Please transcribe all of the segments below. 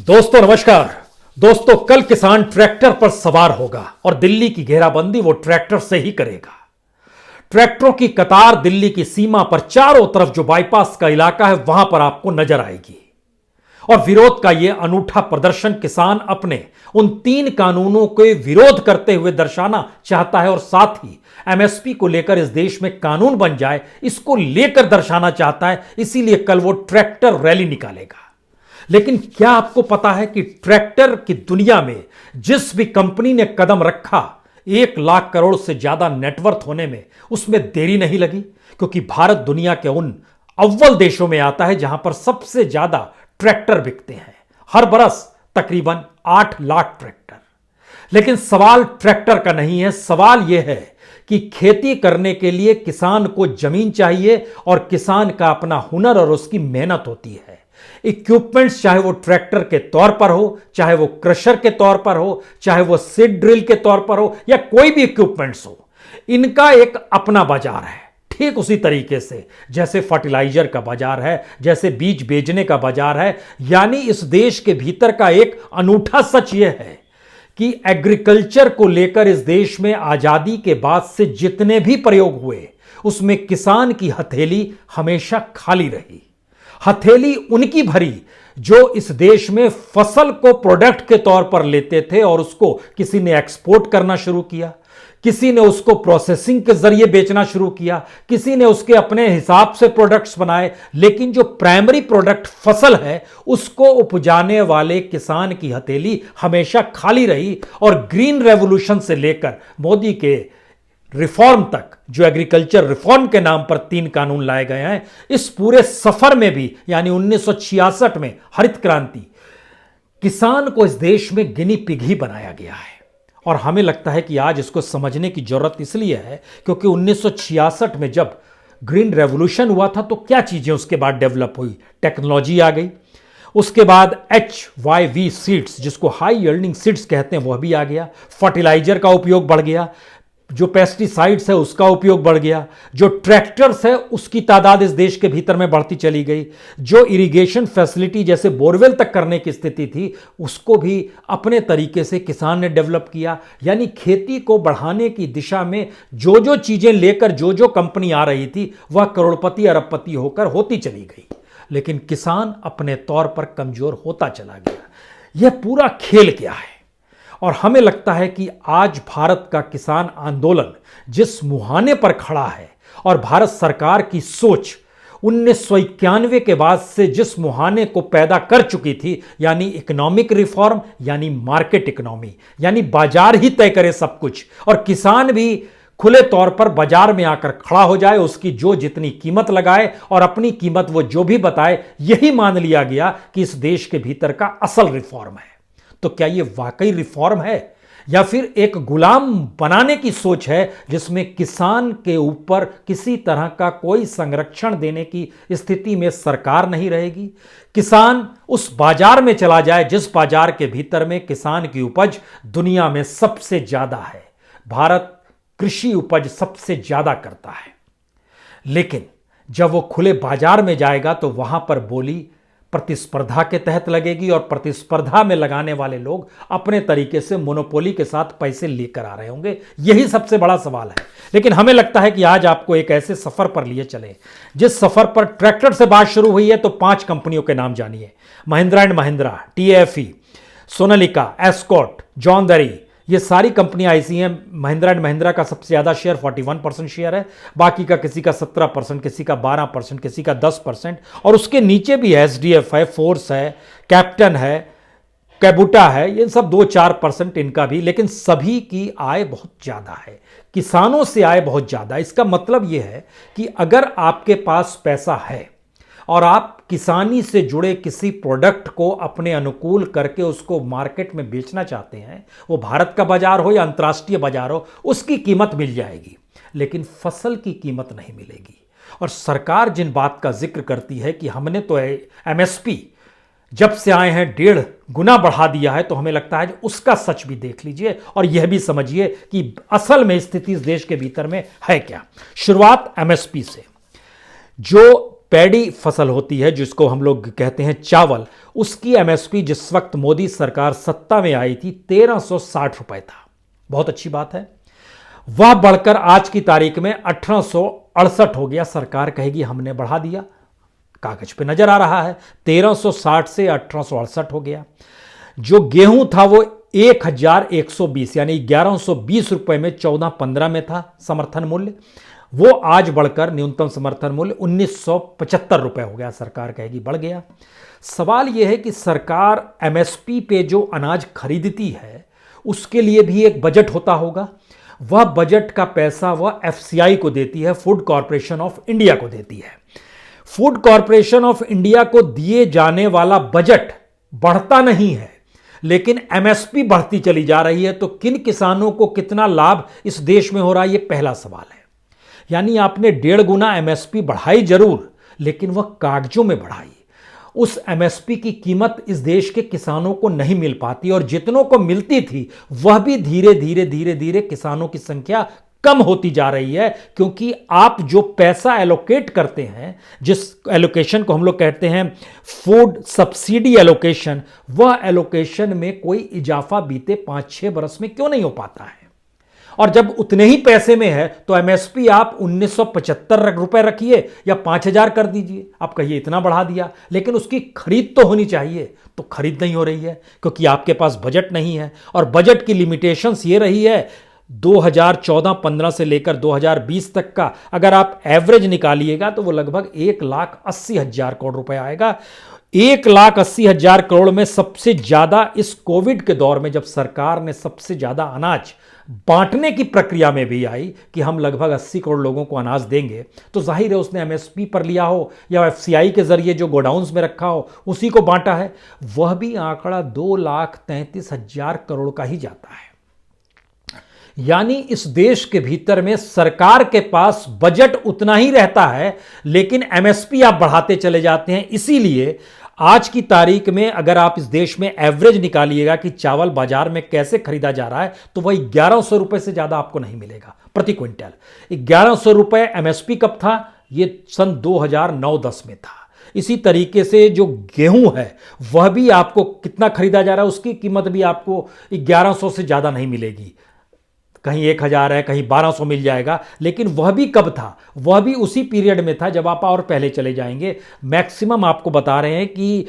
दोस्तों नमस्कार। दोस्तों कल किसान ट्रैक्टर पर सवार होगा और दिल्ली की घेराबंदी वो ट्रैक्टर से ही करेगा। ट्रैक्टरों की कतार दिल्ली की सीमा पर चारों तरफ जो बाईपास का इलाका है वहां पर आपको नजर आएगी। और विरोध का यह अनूठा प्रदर्शन किसान अपने उन 3 कानूनों के विरोध करते हुए दर्शाना चाहता है और साथ ही एमएसपी को लेकर इस देश में कानून बन जाए इसको लेकर दर्शाना चाहता है। इसीलिए कल वो ट्रैक्टर रैली निकालेगा। लेकिन क्या आपको पता है कि ट्रैक्टर की दुनिया में जिस भी कंपनी ने कदम रखा 1 लाख करोड़ से ज्यादा नेटवर्थ होने में उसमें देरी नहीं लगी, क्योंकि भारत दुनिया के उन अव्वल देशों में आता है जहां पर सबसे ज्यादा ट्रैक्टर बिकते हैं। हर बरस तकरीबन 8 लाख ट्रैक्टर। लेकिन सवाल ट्रैक्टर का नहीं है, सवाल यह है कि खेती करने के लिए किसान को जमीन चाहिए और किसान का अपना हुनर और उसकी मेहनत होती है। इक्विपमेंट्स चाहे वो ट्रैक्टर के तौर पर हो, चाहे वो क्रशर के तौर पर हो, चाहे वो सीड ड्रिल के तौर पर हो या कोई भी इक्विपमेंट्स हो, इनका एक अपना बाजार है। ठीक उसी तरीके से जैसे फर्टिलाइजर का बाजार है, जैसे बीज बेचने का बाजार है। यानी इस देश के भीतर का एक अनूठा सच यह है कि एग्रीकल्चर को लेकर इस देश में आजादी के बाद से जितने भी प्रयोग हुए उसमें किसान की हथेली हमेशा खाली रही। हथेली उनकी भरी जो इस देश में फसल को प्रोडक्ट के तौर पर लेते थे और उसको किसी ने एक्सपोर्ट करना शुरू किया, किसी ने उसको प्रोसेसिंग के जरिए बेचना शुरू किया, किसी ने उसके अपने हिसाब से प्रोडक्ट्स बनाए। लेकिन जो प्राइमरी प्रोडक्ट फसल है उसको उपजाने वाले किसान की हथेली हमेशा खाली रही। और ग्रीन रेवोल्यूशन से लेकर मोदी के रिफॉर्म तक जो एग्रीकल्चर रिफॉर्म के नाम पर 3 कानून लाए गए हैं, इस पूरे सफर में भी यानी 1966 में हरित क्रांति, किसान को इस देश में गिनी पिग ही बनाया गया है। और हमें लगता है कि आज इसको समझने की जरूरत इसलिए है क्योंकि 1966 में जब ग्रीन रेवोल्यूशन हुआ था तो क्या चीजें उसके बाद डेवलप हुई। टेक्नोलॉजी आ गई, उसके बाद HYV सीड्स जिसको हाई यील्डिंग सीड्स कहते हैं वह भी आ गया, फर्टिलाइजर का उपयोग बढ़ गया, जो पेस्टिसाइड्स है उसका उपयोग बढ़ गया, जो ट्रैक्टर्स है उसकी तादाद इस देश के भीतर में बढ़ती चली गई, जो इरिगेशन फैसिलिटी जैसे बोरवेल तक करने की स्थिति थी उसको भी अपने तरीके से किसान ने डेवलप किया। यानी खेती को बढ़ाने की दिशा में जो जो चीजें लेकर जो जो कंपनी आ रही थी वह करोड़पति अरबपति होकर होती चली गई। लेकिन किसान अपने तौर पर कमजोर होता चला गया। यह पूरा खेल क्या है? और हमें लगता है कि आज भारत का किसान आंदोलन जिस मुहाने पर खड़ा है और भारत सरकार की सोच 1991 के बाद से जिस मुहाने को पैदा कर चुकी थी, यानी इकोनॉमिक रिफॉर्म, यानी मार्केट इकोनॉमी, यानी बाजार ही तय करे सब कुछ और किसान भी खुले तौर पर बाजार में आकर खड़ा हो जाए, उसकी जो जितनी कीमत लगाए और अपनी कीमत वो जो भी बताए, यही मान लिया गया कि इस देश के भीतर का असल रिफॉर्म है। तो क्या यह वाकई रिफॉर्म है या फिर एक गुलाम बनाने की सोच है जिसमें किसान के ऊपर किसी तरह का कोई संरक्षण देने की स्थिति में सरकार नहीं रहेगी? किसान उस बाजार में चला जाए जिस बाजार के भीतर में किसान की उपज दुनिया में सबसे ज्यादा है। भारत कृषि उपज सबसे ज्यादा करता है। लेकिन जब वो खुले बाजार में जाएगा तो वहां पर बोली प्रतिस्पर्धा के तहत लगेगी और प्रतिस्पर्धा में लगाने वाले लोग अपने तरीके से मोनोपोली के साथ पैसे लेकर आ रहे होंगे। यही सबसे बड़ा सवाल है। लेकिन हमें लगता है कि आज आपको एक ऐसे सफर पर लिए चले जिस सफर पर ट्रैक्टर से बात शुरू हुई है तो 5 कंपनियों के नाम जानिए। Mahindra and Mahindra, TFE, Sonalika, escort, John डरी, ये सारी कंपनियां ऐसी हैं। महिंद्रा एंड महिंद्रा का सबसे ज्यादा शेयर 41% शेयर है, बाकी का किसी का 17%, किसी का 12%, किसी का 10%। और उसके नीचे भी SDF है, फोर्स है, कैप्टन है, कैबुटा है, ये सब 2-4% इनका भी। लेकिन सभी की आय बहुत ज्यादा है, किसानों से आय बहुत ज्यादा। इसका मतलब यह है कि अगर आपके पास पैसा है और आप किसानी से जुड़े किसी प्रोडक्ट को अपने अनुकूल करके उसको मार्केट में बेचना चाहते हैं, वो भारत का बाजार हो या अंतर्राष्ट्रीय बाजार हो, उसकी कीमत मिल जाएगी। लेकिन फसल की कीमत नहीं मिलेगी। और सरकार जिन बात का जिक्र करती है कि हमने तो MSP जब से आए हैं 1.5 गुना बढ़ा दिया है, तो हमें लगता है उसका सच भी देख लीजिए और यह भी समझिए कि असल में स्थिति इस देश के भीतर में है क्या। शुरुआत MSP से। जो पैडी फसल होती है जिसको हम लोग कहते हैं चावल, उसकी एमएसपी जिस वक्त मोदी सरकार सत्ता में आई थी 1360 रुपए था। बहुत अच्छी बात है। वह बढ़कर आज की तारीख में 1868 हो गया। सरकार कहेगी हमने बढ़ा दिया, कागज पे नजर आ रहा है 1360 से 1868 हो गया। जो गेहूं था वो 1120 यानी 1120 रुपए में 14-15 में था समर्थन मूल्य, वो आज बढ़कर न्यूनतम समर्थन मूल्य 1975 रुपए हो गया। सरकार कहेगी बढ़ गया। सवाल यह है कि सरकार एमएसपी पे जो अनाज खरीदती है उसके लिए भी एक बजट होता होगा। वह बजट का पैसा वह एफसीआई को देती है, फूड कॉरपोरेशन ऑफ इंडिया को देती है। फूड कॉरपोरेशन ऑफ इंडिया को दिए जाने वाला बजट बढ़ता नहीं है, लेकिन एमएसपी बढ़ती चली जा रही है। तो किन किसानों को कितना लाभ इस देश में हो रहा है, यह पहला सवाल है। यानी आपने 1.5 गुना एमएसपी बढ़ाई जरूर, लेकिन वह कागजों में बढ़ाई। उस एमएसपी की कीमत इस देश के किसानों को नहीं मिल पाती, और जितनों को मिलती थी वह भी धीरे धीरे धीरे धीरे किसानों की संख्या कम होती जा रही है। क्योंकि आप जो पैसा एलोकेट करते हैं, जिस एलोकेशन को हम लोग कहते हैं फूड सब्सिडी एलोकेशन, वह एलोकेशन में कोई इजाफा बीते 5-6 बरस में क्यों नहीं हो पाता है। और जब उतने ही पैसे में है तो एमएसपी आप 1975 रुपए रखिए या 5000 कर दीजिए। आप कहिए इतना बढ़ा दिया, लेकिन उसकी खरीद तो होनी चाहिए, तो खरीद नहीं हो रही है क्योंकि आपके पास बजट नहीं है। और बजट की लिमिटेशंस ये रही है 2014-15 से लेकर 2020 तक का अगर आप एवरेज निकालिएगा तो वो लगभग 1,80,000 करोड़ रुपए आएगा। 1,80,000 करोड़ में सबसे ज्यादा इस कोविड के दौर में, जब सरकार ने सबसे ज्यादा अनाज बांटने की प्रक्रिया में भी आई कि हम लगभग 80 करोड़ लोगों को अनाज देंगे, तो जाहिर है उसने एमएसपी पर लिया हो या एफसीआई के जरिए जो गोडाउन्स में रखा हो उसी को बांटा है। वह भी आंकड़ा 2,33,000 करोड़ का ही जाता है। यानी इस देश के भीतर में सरकार के पास बजट उतना ही रहता है, लेकिन एमएसपी आप बढ़ाते चले जाते हैं। इसीलिए आज की तारीख में अगर आप इस देश में एवरेज निकालिएगा कि चावल बाजार में कैसे खरीदा जा रहा है, तो वही 1100 रुपए से ज्यादा आपको नहीं मिलेगा प्रति क्विंटल। 1100 रुपए एमएसपी कब था? ये सन 2009-10 में था। इसी तरीके से जो गेहूं है वह भी आपको कितना खरीदा जा रहा है, उसकी कीमत भी आपको 1100 से ज्यादा नहीं मिलेगी। कहीं 1000 है, कहीं 1200 मिल जाएगा, लेकिन वह भी कब था? वह भी उसी पीरियड में था जब आप और पहले चले जाएंगे। मैक्सिमम आपको बता रहे हैं कि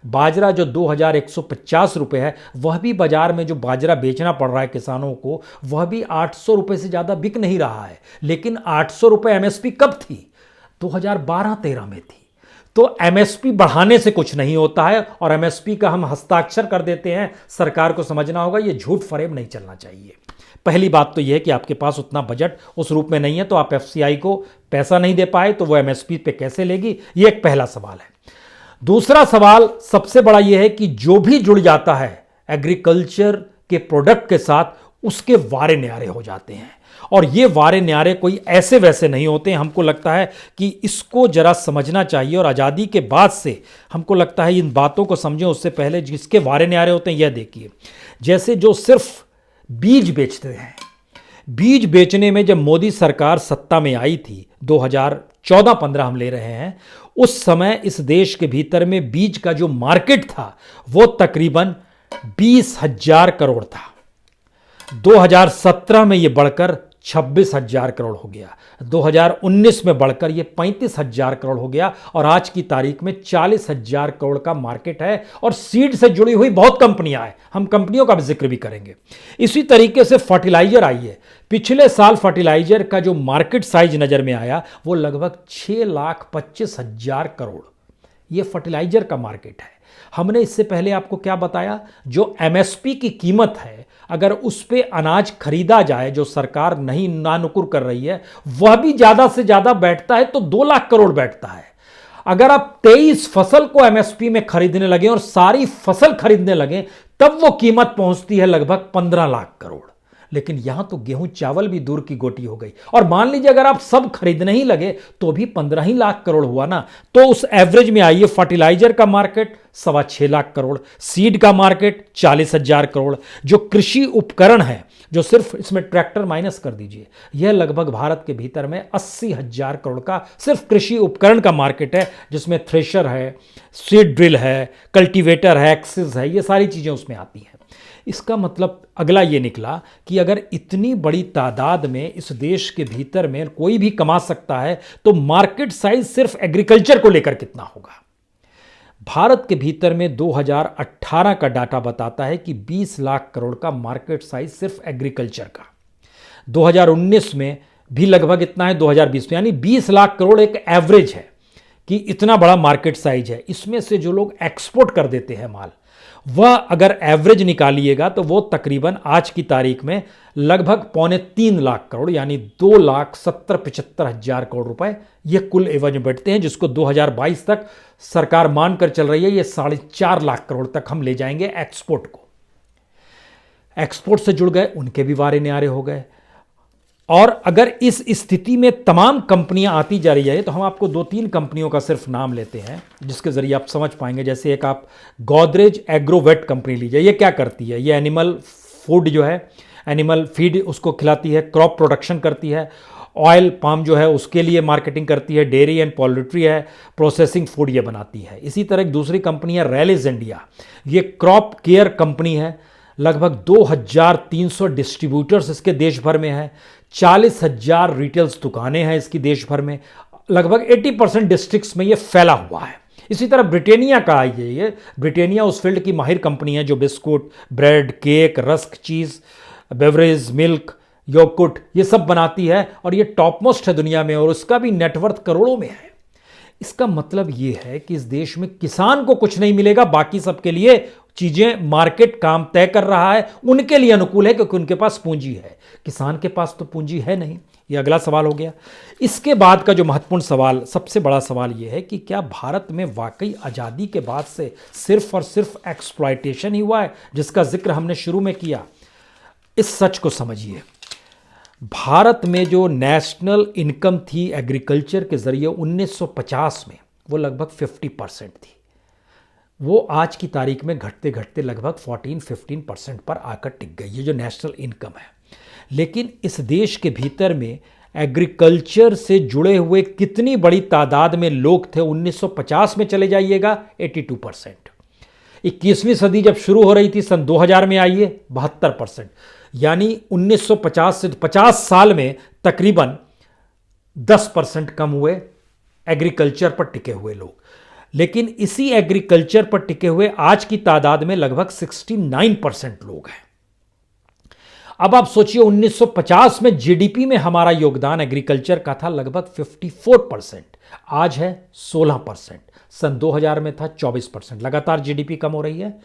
बाजरा जो 2150 रुपए है, वह भी बाजार में जो बाजरा बेचना पड़ रहा है किसानों को, वह भी 800 रुपए से ज्यादा बिक नहीं रहा है। लेकिन 800 रुपए एमएसपी कब थी? 2012-13 में थी। तो एमएसपी बढ़ाने से कुछ नहीं होता है, और एमएसपी का हम हस्ताक्षर कर देते हैं। सरकार को समझना होगा ये झूठ फरेब नहीं चलना चाहिए। पहली बात तो यह है कि आपके पास उतना बजट उस रूप में नहीं है, तो आप एफसीआई को पैसा नहीं दे पाए तो वो एमएसपी पे कैसे लेगी, ये एक पहला सवाल है। दूसरा सवाल सबसे बड़ा यह है कि जो भी जुड़ जाता है एग्रीकल्चर के प्रोडक्ट के साथ, उसके वारे न्यारे हो जाते हैं। और ये वारे न्यारे कोई ऐसे वैसे नहीं होते। हमको लगता है कि इसको जरा समझना चाहिए, और आज़ादी के बाद से हमको लगता है इन बातों को समझें उससे पहले जिसके वारे न्यारे होते हैं। यह देखिए, जैसे जो सिर्फ बीज बेचते हैं, बीज बेचने में जब मोदी सरकार सत्ता में आई थी 2014-15 हम ले रहे हैं, उस समय इस देश के भीतर में बीज का जो मार्केट था वो तकरीबन 20,000 करोड़ था। 2017 में ये बढ़कर 26,000 करोड़ हो गया, 2019 में बढ़कर ये 35,000 करोड़ हो गया, और आज की तारीख में 40,000 करोड़ का मार्केट है। और सीड से जुड़ी हुई बहुत कंपनियां हैं, हम कंपनियों का भी जिक्र भी करेंगे। इसी तरीके से फर्टिलाइजर आई है। पिछले साल फर्टिलाइजर का जो मार्केट साइज नजर में आया वो लगभग 6,25,000 करोड़, ये फर्टिलाइजर का मार्केट है। हमने इससे पहले आपको क्या बताया, जो एमएसपी की कीमत है अगर उस पे अनाज खरीदा जाए, जो सरकार नहीं नानुकुर कर रही है, वह भी ज्यादा से ज्यादा बैठता है तो 2 लाख करोड़ बैठता है। अगर आप 23 फसल को एमएसपी में खरीदने लगे और सारी फसल खरीदने लगे, तब वो कीमत पहुंचती है लगभग 15 लाख करोड़। लेकिन यहां तो गेहूं चावल भी दूर की गोटी हो गई। और मान लीजिए अगर आप सब खरीदने ही लगे तो भी 15 ही लाख करोड़ हुआ ना। तो उस एवरेज में आइए, फर्टिलाइजर का मार्केट 6.25 लाख करोड़, सीड का मार्केट 40,000 करोड़, जो कृषि उपकरण है, जो सिर्फ इसमें ट्रैक्टर माइनस कर दीजिए, यह लगभग भारत के भीतर में 80,000 करोड़ का सिर्फ कृषि उपकरण का मार्केट है, जिसमें थ्रेशर है, सीड ड्रिल है, कल्टीवेटर है, एक्सिस है, ये सारी चीज़ें उसमें आती हैं। इसका मतलब अगला ये निकला कि अगर इतनी बड़ी तादाद में इस देश के भीतर में कोई भी कमा सकता है, तो मार्केट साइज सिर्फ एग्रीकल्चर को लेकर कितना होगा। भारत के भीतर में 2018 का डाटा बताता है कि 20 लाख करोड़ का मार्केट साइज सिर्फ एग्रीकल्चर का। 2019 में भी लगभग इतना है, 2020 में, यानी 20 लाख करोड़ एक एवरेज है कि इतना बड़ा मार्केट साइज है। इसमें से जो लोग एक्सपोर्ट कर देते हैं माल, वह अगर एवरेज निकालिएगा तो वो तकरीबन आज की तारीख में लगभग 2.25 लाख करोड़, यानी 2,70,75,000 करोड़ रुपए ये कुल एवज में बैठते हैं, जिसको 2022 तक सरकार मानकर चल रही है ये 4.5 लाख करोड़ तक हम ले जाएंगे एक्सपोर्ट को। एक्सपोर्ट से जुड़ गए, उनके भी वारे न्यारे हो गए। और अगर इस स्थिति में तमाम कंपनियां आती जा रही है, तो हम आपको 2-3 कंपनियों का सिर्फ नाम लेते हैं जिसके जरिए आप समझ पाएंगे। जैसे एक आप गोदरेज एग्रोवेट कंपनी लीजिए। ये क्या करती है? ये एनिमल फूड जो है, एनिमल फीड उसको खिलाती है, क्रॉप प्रोडक्शन करती है, ऑयल पाम जो है उसके लिए मार्केटिंग करती है, डेयरी एंड पोल्ट्री है, प्रोसेसिंग फूड ये बनाती है। इसी तरह एक दूसरी कंपनी है रैलिस इंडिया, ये क्रॉप केयर कंपनी है। लगभग 2,300 डिस्ट्रीब्यूटर्स इसके देश भर में है, 40,000 रिटेल्स दुकानें हैं इसकी देश भर में, लगभग 80% डिस्ट्रिक्ट्स में ये फैला हुआ है। इसी तरह ब्रिटेनिया का आइए, ये ब्रिटेनिया उस फील्ड की माहिर कंपनी है जो बिस्कुट, ब्रेड, केक, रस्क, चीज़, बेवरेज, मिल्क, योगर्ट ये सब बनाती है, और ये टॉप मोस्ट है दुनिया में, और उसका भी नेटवर्थ करोड़ों में है। इसका मतलब ये है कि इस देश में किसान को कुछ नहीं मिलेगा, बाकी सबके लिए चीजें, मार्केट काम तय कर रहा है, उनके लिए अनुकूल है क्योंकि उनके पास पूंजी है। किसान के पास तो पूंजी है नहीं। ये अगला सवाल हो गया। इसके बाद का जो महत्वपूर्ण सवाल, सबसे बड़ा सवाल यह है कि क्या भारत में वाकई आज़ादी के बाद से सिर्फ और सिर्फ एक्सप्लॉयटेशन ही हुआ है, जिसका जिक्र हमने शुरू में किया। इस सच को समझिए, भारत में जो नेशनल इनकम थी एग्रीकल्चर के जरिए 1950 में, वो लगभग 50% थी। वो आज की तारीख में घटते घटते लगभग 14-15% पर आकर टिक गई, ये जो नेशनल इनकम है। लेकिन इस देश के भीतर में एग्रीकल्चर से जुड़े हुए कितनी बड़ी तादाद में लोग थे? 1950 में चले जाइएगा 82%। 21वीं सदी जब शुरू हो रही थी सन 2000 में आइए 72%। यानी 1950 से 50 साल में तकरीबन 10% कम हुए एग्रीकल्चर पर टिके हुए लोग। लेकिन इसी एग्रीकल्चर पर टिके हुए आज की तादाद में लगभग 69% लोग हैं। अब आप सोचिए 1950 में जीडीपी में हमारा योगदान एग्रीकल्चर का था लगभग 54%, आज है 16%, सन 2000 में था 24%। लगातार जीडीपी कम हो रही है।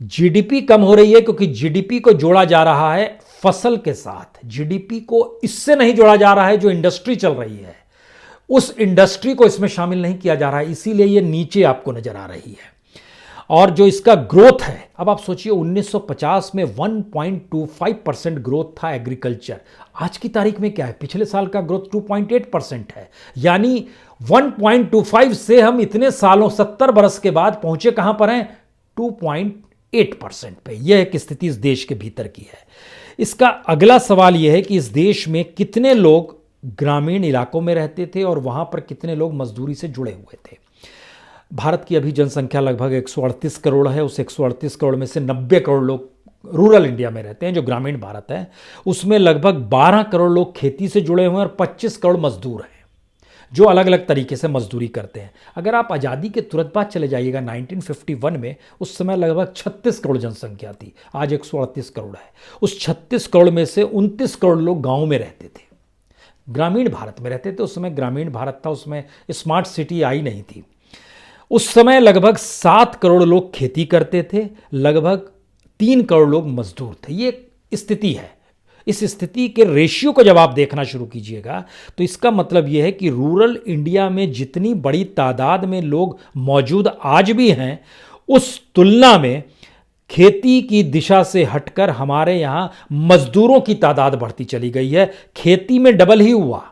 जीडीपी कम हो रही है क्योंकि जीडीपी को जोड़ा जा रहा है फसल के साथ। जीडीपी को इससे नहीं जोड़ा जा रहा है जो इंडस्ट्री चल रही है, उस इंडस्ट्री को इसमें शामिल नहीं किया जा रहा है, इसीलिए ये नीचे आपको नजर आ रही है। और जो इसका ग्रोथ है, अब आप सोचिए 1950 में 1.25% ग्रोथ था एग्रीकल्चर। आज की तारीख में क्या है? पिछले साल का ग्रोथ 2.8% है। यानी 1.25 से हम इतने सालों 70 बरस के बाद पहुंचे कहां पर हैं? 2.8% पे। यह एक स्थिति इस देश के भीतर की है। इसका अगला सवाल यह है कि इस देश में कितने लोग ग्रामीण इलाकों में रहते थे और वहां पर कितने लोग मजदूरी से जुड़े हुए थे। भारत की अभी जनसंख्या लगभग 138 करोड़ है। उस 138 करोड़ में से 90 करोड़ लोग रूरल इंडिया में रहते हैं, जो ग्रामीण भारत है। उसमें लगभग 12 करोड़ लोग खेती से जुड़े हुए हैं और 25 करोड़ मजदूर हैं जो अलग अलग तरीके से मजदूरी करते हैं। अगर आप आज़ादी के तुरंत बाद चले जाइएगा 1951 में, उस समय लगभग 36 करोड़ जनसंख्या थी, आज 138 करोड़ है। उस 36 करोड़ में से 29 करोड़ लोग गाँव में रहते थे, ग्रामीण भारत में रहते थे। उस समय ग्रामीण भारत था, उसमें स्मार्ट सिटी आई नहीं थी। उस समय लगभग 7 करोड़ लोग खेती करते थे, लगभग 3 करोड़ लोग मजदूर थे। ये स्थिति है। इस स्थिति के रेशियो को जब आप देखना शुरू कीजिएगा तो इसका मतलब यह है कि रूरल इंडिया में जितनी बड़ी तादाद में लोग मौजूद आज भी हैं, उस तुलना में खेती की दिशा से हटकर हमारे यहां मजदूरों की तादाद बढ़ती चली गई है। खेती में डबल ही हुआ।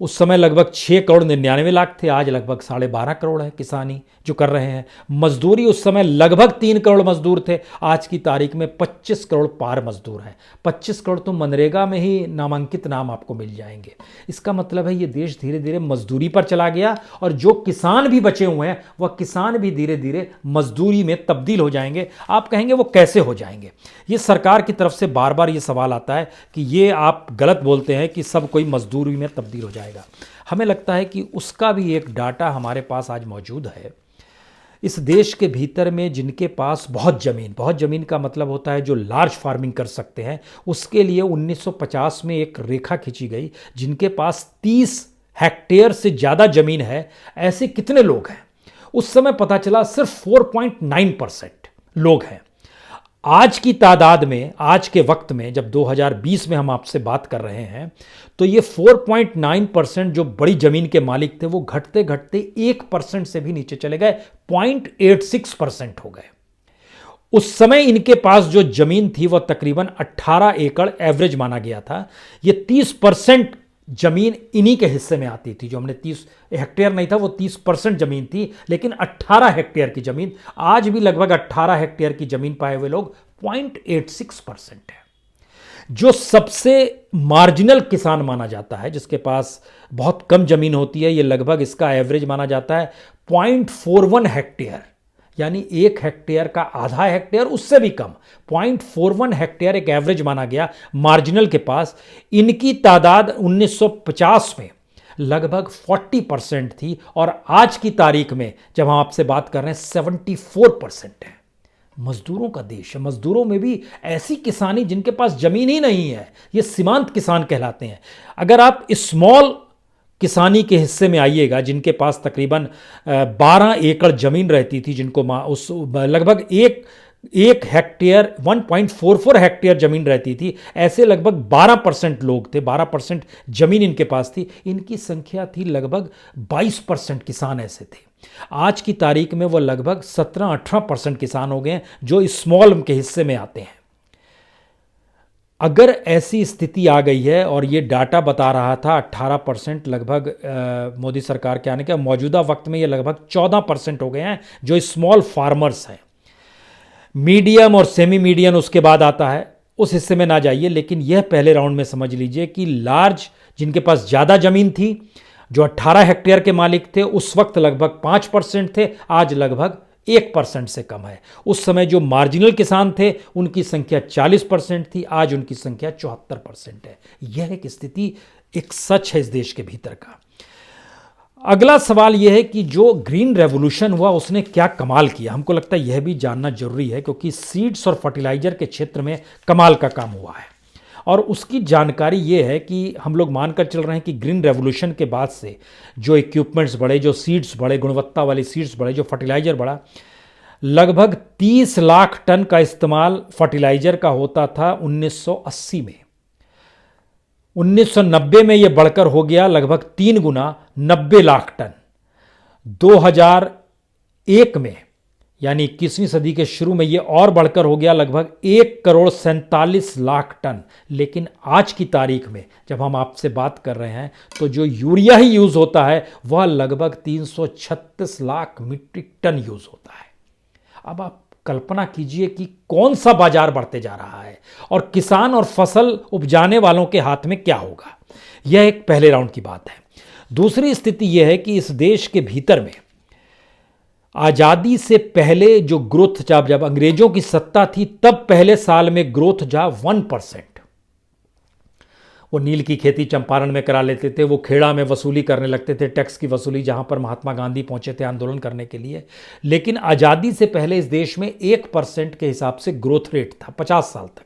उस समय लगभग 6 करोड़ 99 लाख थे, आज लगभग 12.5 करोड़ है किसानी जो कर रहे हैं। मजदूरी उस समय लगभग 3 करोड़ मजदूर थे, आज की तारीख में 25 करोड़ पार मजदूर हैं। 25 करोड़ तो मनरेगा में ही नामांकित नाम आपको मिल जाएंगे। इसका मतलब है ये देश धीरे धीरे मजदूरी पर चला गया, और जो किसान भी बचे हुए हैं वह किसान भी धीरे धीरे मजदूरी में तब्दील हो जाएंगे। आप कहेंगे वो कैसे हो जाएंगे? ये सरकार की तरफ से बार बार ये सवाल आता है कि ये आप गलत बोलते हैं कि सब कोई मजदूरी में तब्दील हो जाएगा। हमें लगता है कि उसका भी एक डाटा हमारे पास आज मौजूद है। इस देश के भीतर में जिनके पास बहुत ज़मीन का मतलब होता है जो लार्ज फार्मिंग कर सकते हैं, उसके लिए 1950 में एक रेखा खींची गई। जिनके पास 30 हेक्टेयर से ज़्यादा ज़मीन है, ऐसे कितने लोग हैं? उस समय पता चला सिर्फ 4.9% लोग हैं। आज की तादाद में, आज के वक्त में, जब 2020 में हम आपसे बात कर रहे हैं, तो ये 4.9% जो बड़ी जमीन के मालिक थे वो घटते घटते 1% से भी नीचे चले गए, 0.86% हो गए। उस समय इनके पास जो जमीन थी वह तकरीबन 18 एकड़ एवरेज माना गया था। ये 30% जमीन इन्हीं के हिस्से में आती थी। जो हमने 30 हेक्टेयर नहीं था, वो 30% जमीन थी, लेकिन 18 हेक्टेयर की जमीन, आज भी लगभग 18 हेक्टेयर की जमीन पाए हुए लोग 0.86% है। जो सबसे मार्जिनल किसान माना जाता है, जिसके पास बहुत कम जमीन होती है, ये लगभग इसका एवरेज माना जाता है 0.41 हेक्टेयर, यानी 1 हेक्टेयर का आधा हेक्टेयर, उससे भी कम, 0.41 हेक्टेयर एक एवरेज माना गया मार्जिनल के पास। इनकी तादाद 1950 में लगभग 40% थी, और आज की तारीख में जब हम आपसे बात कर रहे हैं 74% है। मजदूरों का देश है। मजदूरों में भी ऐसी किसानी जिनके पास जमीन ही नहीं है, ये सीमांत किसान कहलाते हैं। अगर आप स्मॉल किसानी के हिस्से में आइएगा, जिनके पास तकरीबन 12 एकड़ जमीन रहती थी, जिनको उस लगभग एक हेक्टेयर 1.44 हेक्टेयर जमीन रहती थी, ऐसे लगभग 12% लोग थे, 12% जमीन इनके पास थी। इनकी संख्या थी लगभग 22% किसान ऐसे थे। आज की तारीख में वो लगभग 17-18% किसान हो गए हैं जो स्मॉल के हिस्से में आते हैं। अगर ऐसी स्थिति आ गई है, और ये डाटा बता रहा था 18% लगभग मोदी सरकार के आने के, मौजूदा वक्त में ये लगभग 14% हो गए हैं जो स्मॉल फार्मर्स हैं। मीडियम और सेमी मीडियम उसके बाद आता है, उस हिस्से में ना जाइए, लेकिन यह पहले राउंड में समझ लीजिए कि लार्ज, जिनके पास ज़्यादा ज़मीन थी, जो 18 हेक्टेयर के मालिक थे, उस वक्त लगभग 5% थे, आज लगभग 1% से कम है। उस समय जो मार्जिनल किसान थे उनकी संख्या 40% थी, आज उनकी संख्या 74% है। यह एक स्थिति, एक सच है इस देश के भीतर का। अगला सवाल यह है कि जो ग्रीन रेवोल्यूशन हुआ उसने क्या कमाल किया। हमको लगता है यह भी जानना जरूरी है, क्योंकि सीड्स और फर्टिलाइजर के क्षेत्र में कमाल का काम हुआ है। और उसकी जानकारी ये है कि हम लोग मानकर चल रहे हैं कि ग्रीन रेवोल्यूशन के बाद से जो इक्विपमेंट्स बढ़े, जो सीड्स बढ़े, गुणवत्ता वाली सीड्स बढ़े, जो फर्टिलाइजर बढ़ा, लगभग 30 लाख टन का इस्तेमाल फर्टिलाइजर का होता था 1980 में। 1990 में यह बढ़कर हो गया लगभग 3 गुना, 90 लाख टन। 2001 में, यानी 21वीं सदी के शुरू में, यह और बढ़कर हो गया लगभग 1,47,00,000 टन। लेकिन आज की तारीख में जब हम आपसे बात कर रहे हैं, तो जो यूरिया ही यूज होता है वह लगभग 336 लाख मीट्रिक टन यूज होता है। अब आप कल्पना कीजिए कि कौन सा बाजार बढ़ते जा रहा है, और किसान और फसल उपजाने वालों के हाथ में क्या होगा। यह एक पहले राउंड की बात है। दूसरी स्थिति यह है कि इस देश के भीतर में आज़ादी से पहले जो ग्रोथ, जब अंग्रेजों की सत्ता थी, तब पहले साल में ग्रोथ जा 1%। वो नील की खेती चंपारण में करा लेते थे, वो खेड़ा में वसूली करने लगते थे, टैक्स की वसूली, जहां पर महात्मा गांधी पहुंचे थे आंदोलन करने के लिए। लेकिन आज़ादी से पहले इस देश में 1% के हिसाब से ग्रोथ रेट था 50 साल तक।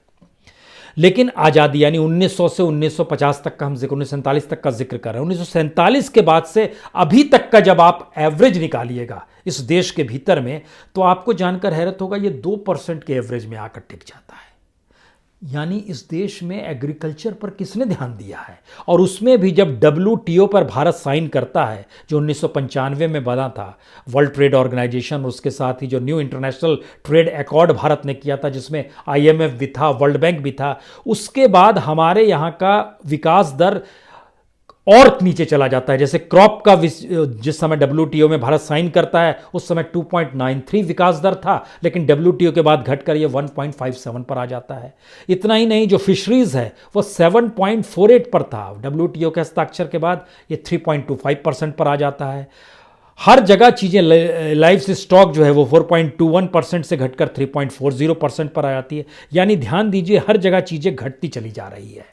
लेकिन आज़ादी, यानी 1900 से 1950 तक का हम 1947 तक का जिक्र कर रहे हैं, 1947 के बाद से अभी तक का जब आप एवरेज निकालिएगा इस देश के भीतर में, तो आपको जानकर हैरत होगा ये 2% के एवरेज में आकर टिक जाता है। यानी इस देश में एग्रीकल्चर पर किसने ध्यान दिया है। और उसमें भी जब WTO पर भारत साइन करता है, जो 1995 में बना था, वर्ल्ड ट्रेड ऑर्गेनाइजेशन, उसके साथ ही जो new international trade accord Bharat ने किया था, जिसमें IMF भी था, वर्ल्ड बैंक भी था, उसके बाद हमारे यहाँ का विकास दर और नीचे चला जाता है। जैसे क्रॉप का जिस समय WTO में भारत साइन करता है उस समय 2.93 विकास दर था, लेकिन WTO के बाद घटकर ये 1.57 पर आ जाता है। इतना ही नहीं, जो फिशरीज है वो 7.48 पर था, WTO के हस्ताक्षर के बाद ये 3.25% पर आ जाता है। हर जगह चीज़ें, लाइफ स्टॉक जो है वो 4.21% से घटकर 3.40% पर आ जाती है। यानी ध्यान दीजिए, हर जगह चीज़ें घटती चली जा रही है।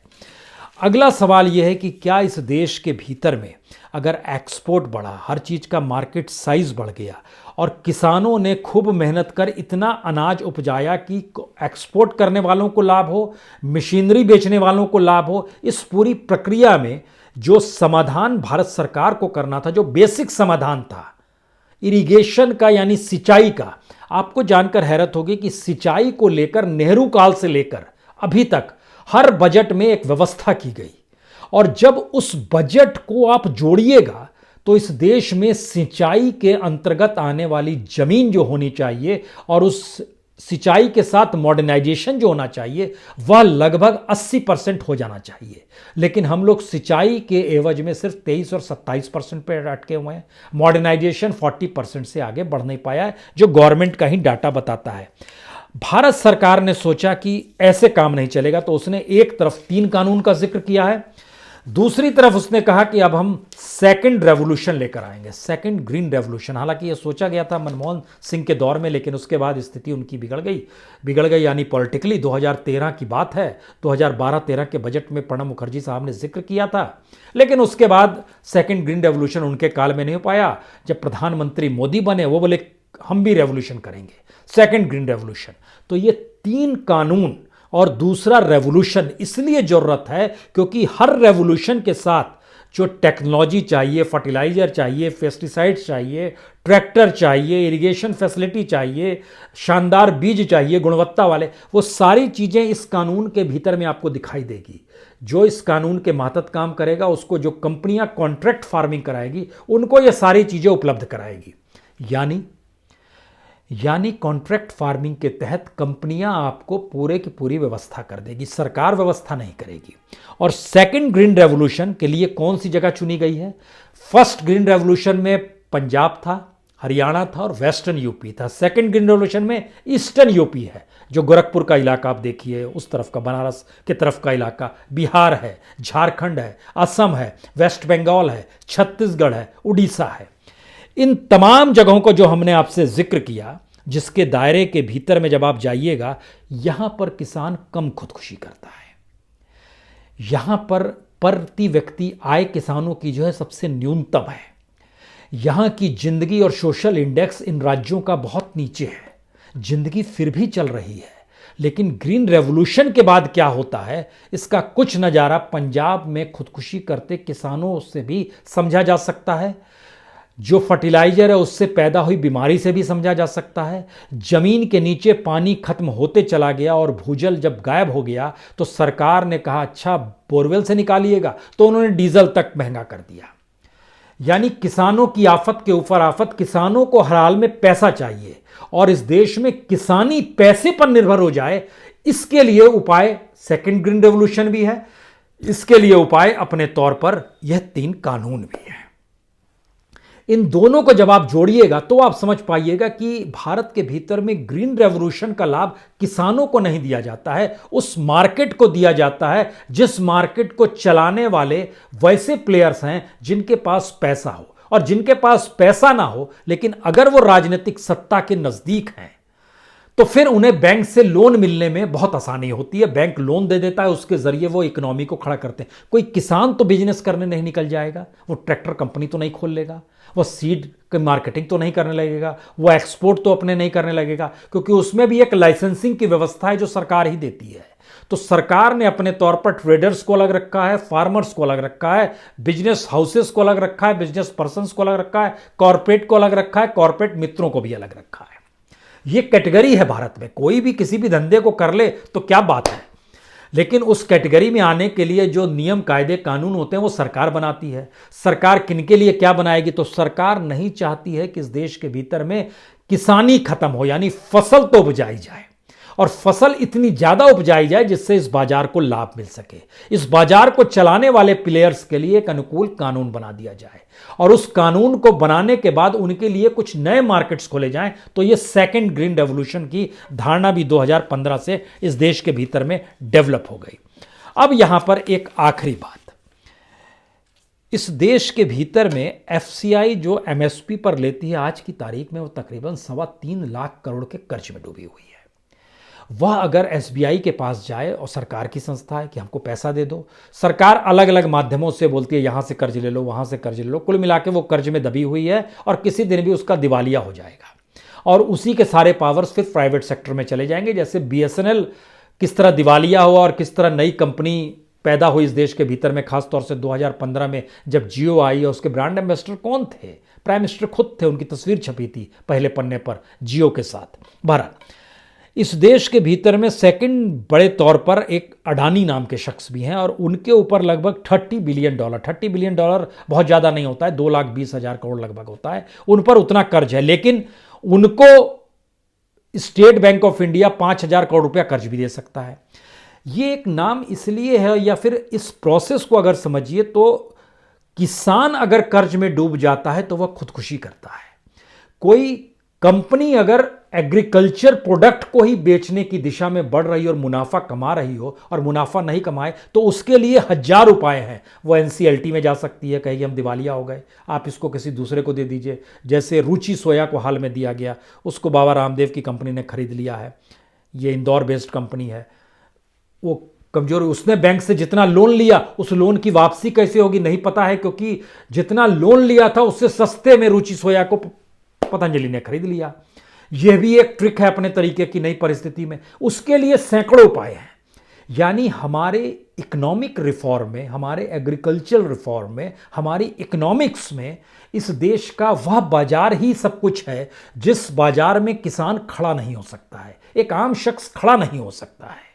अगला सवाल यह है कि क्या इस देश के भीतर में अगर एक्सपोर्ट बढ़ा, हर चीज़ का मार्केट साइज बढ़ गया और किसानों ने खूब मेहनत कर इतना अनाज उपजाया कि एक्सपोर्ट करने वालों को लाभ हो, मशीनरी बेचने वालों को लाभ हो, इस पूरी प्रक्रिया में जो समाधान भारत सरकार को करना था, जो बेसिक समाधान था इरिगेशन का यानी सिंचाई का, आपको जानकर हैरत होगी कि सिंचाई को लेकर नेहरू काल से लेकर अभी तक हर बजट में एक व्यवस्था की गई। और जब उस बजट को आप जोड़िएगा तो इस देश में सिंचाई के अंतर्गत आने वाली जमीन जो होनी चाहिए और उस सिंचाई के साथ मॉडर्नाइजेशन जो होना चाहिए वह लगभग 80% हो जाना चाहिए। लेकिन हम लोग सिंचाई के एवज में सिर्फ 23 और 27% पे अटके हुए हैं। मॉडर्नाइजेशन 40% से आगे बढ़ नहीं पाया है, जो गवर्नमेंट का ही डाटा बताता है। भारत सरकार ने सोचा कि ऐसे काम नहीं चलेगा, तो उसने एक तरफ 3 कानून का जिक्र किया है, दूसरी तरफ उसने कहा कि अब हम सेकंड रेवोल्यूशन लेकर आएंगे, सेकंड ग्रीन रेवोल्यूशन। हालांकि यह सोचा गया था मनमोहन सिंह के दौर में, लेकिन उसके बाद स्थिति उनकी बिगड़ गई यानी पॉलिटिकली। 2013 की बात है, 2012-13 के बजट में प्रणब मुखर्जी साहब ने जिक्र किया था, लेकिन उसके बाद सेकंड ग्रीन रेवोल्यूशन उनके काल में नहीं हो पाया। जब प्रधानमंत्री मोदी बने वो बोले हम भी रेवोल्यूशन करेंगे, सेकंड ग्रीन रेवोल्यूशन। तो ये 3 कानून और दूसरा रेवोल्यूशन इसलिए जरूरत है क्योंकि हर रेवोल्यूशन के साथ जो टेक्नोलॉजी चाहिए, फर्टिलाइजर चाहिए, पेस्टिसाइड्स चाहिए, ट्रैक्टर चाहिए, इरिगेशन फैसिलिटी चाहिए, शानदार बीज चाहिए गुणवत्ता वाले, वो सारी चीज़ें इस कानून के भीतर में आपको दिखाई देगी। जो इस कानून के मातहत काम करेगा उसको जो कंपनियां कॉन्ट्रैक्ट फार्मिंग कराएगी उनको ये सारी चीज़ें उपलब्ध कराएगी। यानी कॉन्ट्रैक्ट फार्मिंग के तहत कंपनियां आपको पूरे की पूरी व्यवस्था कर देगी, सरकार व्यवस्था नहीं करेगी। और सेकंड ग्रीन रेवोल्यूशन के लिए कौन सी जगह चुनी गई है? फर्स्ट ग्रीन रेवोल्यूशन में पंजाब था, हरियाणा था और वेस्टर्न यूपी था। सेकंड ग्रीन रेवोल्यूशन में ईस्टर्न यूपी है, जो गोरखपुर का इलाका आप देखिए, उस तरफ का बनारस के तरफ का इलाका, बिहार है, झारखंड है, असम है, वेस्ट बंगाल है, छत्तीसगढ़ है, उड़ीसा है। इन तमाम जगहों को जो हमने आपसे जिक्र किया, जिसके दायरे के भीतर में जब आप जाइएगा, यहां पर किसान कम खुदकुशी करता है। यहां पर प्रति व्यक्ति आय किसानों की जो है सबसे न्यूनतम है। यहां की जिंदगी और सोशल इंडेक्स इन राज्यों का बहुत नीचे है। जिंदगी फिर भी चल रही है। लेकिन ग्रीन रेवोल्यूशन के बाद क्या होता है, इसका कुछ नज़ारा पंजाब में खुदकुशी करते किसानों से भी समझा जा सकता है। जो फर्टिलाइजर है उससे पैदा हुई बीमारी से भी समझा जा सकता है। जमीन के नीचे पानी खत्म होते चला गया और भूजल जब गायब हो गया तो सरकार ने कहा अच्छा बोरवेल से निकालिएगा, तो उन्होंने डीजल तक महंगा कर दिया। यानी किसानों की आफत के ऊपर आफत, किसानों को हर हाल में पैसा चाहिए और इस देश में किसानी पैसे पर निर्भर हो जाए, इसके लिए उपाय सेकंड ग्रीन रेवोल्यूशन भी है। इसके लिए उपाय अपने तौर पर यह 3 कानून भी है। इन दोनों को जब आप जोड़िएगा तो आप समझ पाइएगा कि भारत के भीतर में ग्रीन रेवोल्यूशन का लाभ किसानों को नहीं दिया जाता है, उस मार्केट को दिया जाता है जिस मार्केट को चलाने वाले वैसे प्लेयर्स हैं जिनके पास पैसा हो। और जिनके पास पैसा ना हो लेकिन अगर वो राजनीतिक सत्ता के नजदीक हैं तो फिर उन्हें बैंक से लोन मिलने में बहुत आसानी होती है। बैंक लोन दे देता है, उसके जरिए वो इकोनॉमी को खड़ा करते हैं। कोई किसान तो बिजनेस करने नहीं निकल जाएगा, वो ट्रैक्टर कंपनी तो नहीं खोल लेगा, वो सीड की मार्केटिंग तो नहीं करने लगेगा, वो एक्सपोर्ट तो अपने नहीं करने लगेगा, क्योंकि उसमें भी एक लाइसेंसिंग की व्यवस्था है जो सरकार ही देती है। तो सरकार ने अपने तौर पर ट्रेडर्स को अलग रखा है, फार्मर्स को अलग रखा है, बिजनेस हाउसेस को अलग रखा है, बिजनेस पर्सनस को अलग रखा है, कॉर्पोरेट को अलग रखा है, कॉर्पोरेट मित्रों को भी अलग रखा है। ये कैटेगरी है भारत में। कोई भी किसी भी धंधे को कर ले तो क्या बात है, लेकिन उस कैटेगरी में आने के लिए जो नियम कायदे कानून होते हैं वो सरकार बनाती है। सरकार किनके लिए क्या बनाएगी? तो सरकार नहीं चाहती है कि इस देश के भीतर में किसानी खत्म हो, यानी फसल तो उपजाई जाए। और फसल इतनी ज्यादा उपजाई जाए जिससे इस बाजार को लाभ मिल सके। इस बाजार को चलाने वाले प्लेयर्स के लिए एक अनुकूल कानून बना दिया जाए और उस कानून को बनाने के बाद उनके लिए कुछ नए मार्केट्स खोले जाएं। तो ये सेकंड ग्रीन रेवोल्यूशन की धारणा भी 2015 से इस देश के भीतर में डेवलप हो गई। अब यहां पर एक आखिरी बात, इस देश के भीतर में एफसीआई जो एमएसपी पर लेती है आज की तारीख में वो तकरीबन 3.25 लाख करोड़ के कर्ज में डूबी हुई है। वह अगर एसबीआई के पास जाए और सरकार की संस्था है कि हमको पैसा दे दो, सरकार अलग अलग माध्यमों से बोलती है यहां से कर्ज ले लो, वहां से कर्ज ले लो, कुल मिला के वो कर्ज में दबी हुई है और किसी दिन भी उसका दिवालिया हो जाएगा और उसी के सारे पावर्स फिर प्राइवेट सेक्टर में चले जाएंगे। जैसे बीएसएनएल किस तरह दिवालिया हुआ और किस तरह नई कंपनी पैदा हुई इस देश के भीतर में, खासतौर से 2015 में जब जियो आई और उसके ब्रांड एम्बेसडर कौन थे? प्राइम मिनिस्टर खुद थे, उनकी तस्वीर छपी थी पहले पन्ने पर जियो के साथ। बहरहाल इस देश के भीतर में सेकंड बड़े तौर पर एक अडानी नाम के शख्स भी हैं और उनके ऊपर लगभग $30 बिलियन बहुत ज़्यादा नहीं होता है, 2,20,000 करोड़ लगभग होता है, उन पर उतना कर्ज है। लेकिन उनको state bank of India 5,000 crore रुपया कर्ज भी दे सकता है। ये एक नाम इसलिए है, या फिर इस प्रोसेस को अगर समझिए तो किसान अगर कर्ज में डूब जाता है तो वह खुदकुशी करता है। कोई कंपनी अगर एग्रीकल्चर प्रोडक्ट को ही बेचने की दिशा में बढ़ रही और मुनाफा कमा रही हो और मुनाफा नहीं कमाए तो उसके लिए 1000 उपाय हैं। वो एनसीएलटी में जा सकती है, कहेगी हम दिवालिया हो गए, आप इसको किसी दूसरे को दे दीजिए। जैसे रुचि सोया को हाल में दिया गया, उसको बाबा रामदेव की कंपनी ने खरीद लिया है, ये इंदौर बेस्ड कंपनी है। वो कमजोर, उसने बैंक से जितना लोन लिया उस लोन की वापसी कैसे होगी नहीं पता है, क्योंकि जितना लोन लिया था उससे सस्ते में रुचि सोया को पतंजलि ने खरीद लिया। यह भी एक ट्रिक है अपने तरीके की नई परिस्थिति में। उसके लिए सैकड़ों उपाय हैं। यानी हमारे इकोनॉमिक रिफॉर्म में, हमारे एग्रीकल्चर रिफॉर्म में, हमारी इकोनॉमिक्स में इस देश का वह बाजार ही सब कुछ है जिस बाजार में किसान खड़ा नहीं हो सकता है, एक आम शख्स खड़ा नहीं हो सकता है।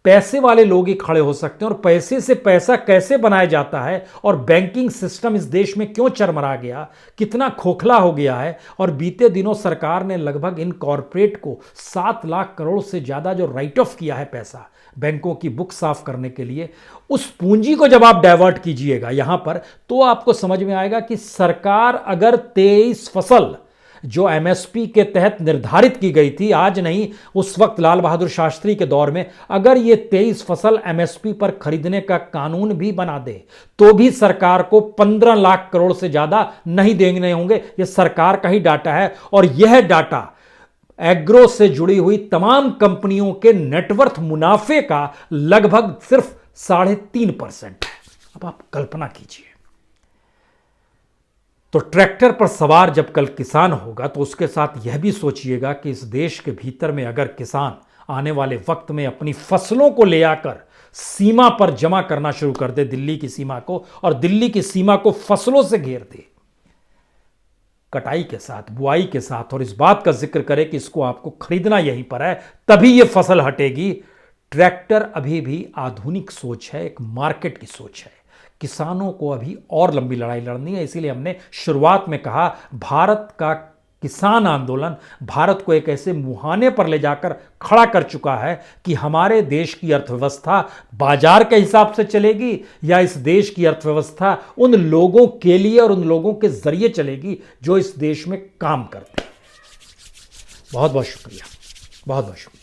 पैसे वाले लोग ही खड़े हो सकते हैं। और पैसे से पैसा कैसे बनाया जाता है और बैंकिंग सिस्टम इस देश में क्यों चरमरा गया, कितना खोखला हो गया है। और बीते दिनों सरकार ने लगभग इन कॉरपोरेट को 7 लाख करोड़ से ज़्यादा जो राइट ऑफ किया है पैसा बैंकों की बुक साफ करने के लिए, उस पूंजी को जब आप डाइवर्ट कीजिएगा यहां पर तो आपको समझ में आएगा कि सरकार अगर 23 फसल जो एमएसपी के तहत निर्धारित की गई थी, आज नहीं उस वक्त लाल बहादुर शास्त्री के दौर में, अगर ये 23 फसल एमएसपी पर खरीदने का कानून भी बना दे तो भी सरकार को 15 लाख करोड़ से ज्यादा नहीं देने होंगे। यह सरकार का ही डाटा है और यह डाटा एग्रो से जुड़ी हुई तमाम कंपनियों के नेटवर्थ मुनाफे का लगभग सिर्फ 3.5% है। अब आप कल्पना कीजिए। तो ट्रैक्टर पर सवार जब कल किसान होगा तो उसके साथ यह भी सोचिएगा कि इस देश के भीतर में अगर किसान आने वाले वक्त में अपनी फसलों को ले आकर सीमा पर जमा करना शुरू कर दे, दिल्ली की सीमा को, और दिल्ली की सीमा को फसलों से घेर दे, कटाई के साथ, बुआई के साथ, और इस बात का जिक्र करे कि इसको आपको खरीदना यहीं पर है तभी यह फसल हटेगी। ट्रैक्टर अभी भी आधुनिक सोच है, एक मार्केट की सोच है। किसानों को अभी और लंबी लड़ाई लड़नी है। इसीलिए हमने शुरुआत में कहा भारत का किसान आंदोलन भारत को एक ऐसे मुहाने पर ले जाकर खड़ा कर चुका है कि हमारे देश की अर्थव्यवस्था बाजार के हिसाब से चलेगी या इस देश की अर्थव्यवस्था उन लोगों के लिए और उन लोगों के जरिए चलेगी जो इस देश में काम करते हैं। बहुत बहुत शुक्रिया, बहुत बहुत शुक्रिया।